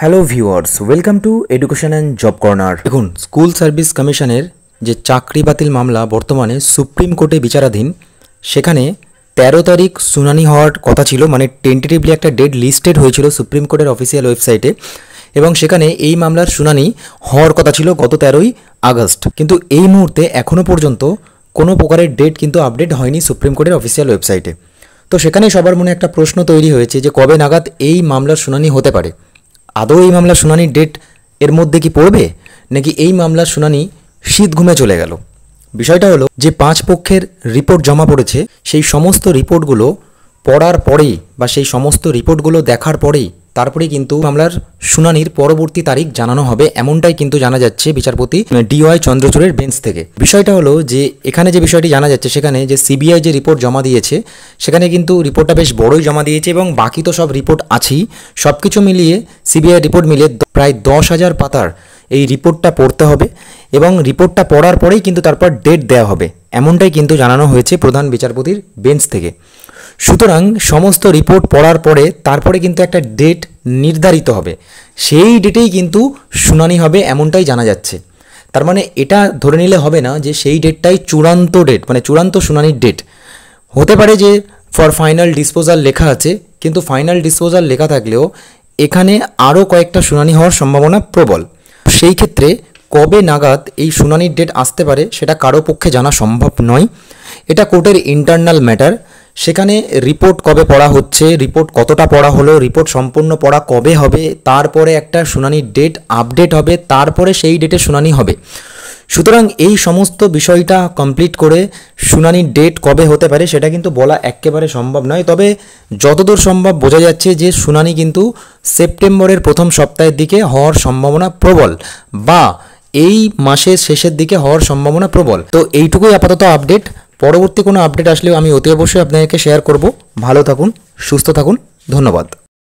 Hello viewers, welcome to education and job corner. দেখুন, school service কমিশনের যে চাকরি বাতিল মামলা বর্তমানে সুপ্রিম কোর্টে বিচারাধীন, সেখানে 13 তারিখ শুনানি হওয়ার কথা ছিল, মানে টেন্টেটিভলি একটা ডেট লিস্টেড হয়েছিল সুপ্রিম কোর্টের অফিসিয়াল ওয়েবসাইটে, এবং সেখানে এই মামলার শুনানি হওয়ার কথা ছিল গত 13ই আগস্ট। কিন্তু এই মুহূর্তে এখনও পর্যন্ত কোনো প্রকারের ডেট কিন্তু আপডেট হয়নি সুপ্রিম কোর্টের অফিসিয়াল ওয়েবসাইটে। তো সেখানে সবার মনে একটা প্রশ্ন তৈরি হয়েছে যে কবে নাগাদ এই মামলার শুনানি হতে পারে। আদৌ এই মামলার শুনানির ডেট এর মধ্যে কি পড়বে, নাকি এই মামলার শুনানি শীত ঘুমে চলে গেল? বিষয়টা হলো যে 5 পক্ষের রিপোর্ট জমা পড়েছে, সেই সমস্ত রিপোর্টগুলো পড়ার পরেই বা সেই সমস্ত রিপোর্টগুলো দেখার পরেই তারপরেই কিন্তু মামলার শুনানির পরবর্তী তারিখ জানানো হবে, এমনটাই কিন্তু জানা যাচ্ছে বিচারপতি DY চন্দ্রচূড়ের বেঞ্চ থেকে। বিষয়টা হলো যে এখানে যে বিষয়টি জানা যাচ্ছে, সেখানে যে সিবিআই যে রিপোর্ট জমা দিয়েছে, সেখানে কিন্তু রিপোর্টটা বেশ বড়ই জমা দিয়েছে, এবং বাকি তো সব রিপোর্ট আছেই। সব কিছু মিলিয়ে সিবিআই রিপোর্ট মিলিয়ে প্রায় 10,000 পাতার এই রিপোর্টটা পড়তে হবে, এবং রিপোর্টটা পড়ার পরেই কিন্তু তারপর ডেট দেওয়া হবে, এমনটাই কিন্তু জানানো হয়েছে প্রধান বিচারপতির বেঞ্চ থেকে। সুতরাং সমস্ত রিপোর্ট পড়ার পরে তারপরে কিন্তু একটা ডেট নির্ধারিত হবে, সেই ডেটেই কিন্তু শুনানি হবে, এমনটাই জানা যাচ্ছে। তার মানে এটা ধরে নিলে হবে না যে সেই ডেটটাই চূড়ান্ত ডেট, মানে চূড়ান্ত শুনানির ডেট। হতে পারে যে ফর ফাইনাল ডিসপোজাল লেখা আছে, কিন্তু ফাইনাল ডিসপোজাল লেখা থাকলেও এখানে আরও কয়েকটা শুনানি হওয়ার সম্ভাবনা প্রবল। সেই ক্ষেত্রে কবে নাগাদ এই শুনানির ডেট আসতে পারে সেটা কারো পক্ষে জানা সম্ভব নয়। এটা কোর্টের ইন্টারনাল ম্যাটার। সেখানে রিপোর্ট কবে পড়া হচ্ছে, রিপোর্ট কতটা পড়া হলো, রিপোর্ট সম্পূর্ণ পড়া কবে হবে, তারপরে একটা শুনানির ডেট আপডেট হবে, তারপরে সেই ডেটে শুনানি হবে। সুতরাং এই সমস্ত বিষয়টা কমপ্লিট করে শুনানির ডেট কবে হতে পারে সেটা কিন্তু বলা একেবারে সম্ভব নয়। তবে যতদূর সম্ভব বোঝা যাচ্ছে যে শুনানি কিন্তু সেপ্টেম্বরের প্রথম সপ্তাহের দিকে হওয়ার সম্ভাবনা প্রবল, বা এই মাসের শেষের দিকে হওয়ার সম্ভাবনা প্রবল। তো এইটুকুই আপাতত আপডেট। পরবর্তী কোনো আপডেট আসলেও আমি অতি অবশ্যই আপনাদেরকে শেয়ার করব। ভালো থাকুন, সুস্থ থাকুন, ধন্যবাদ।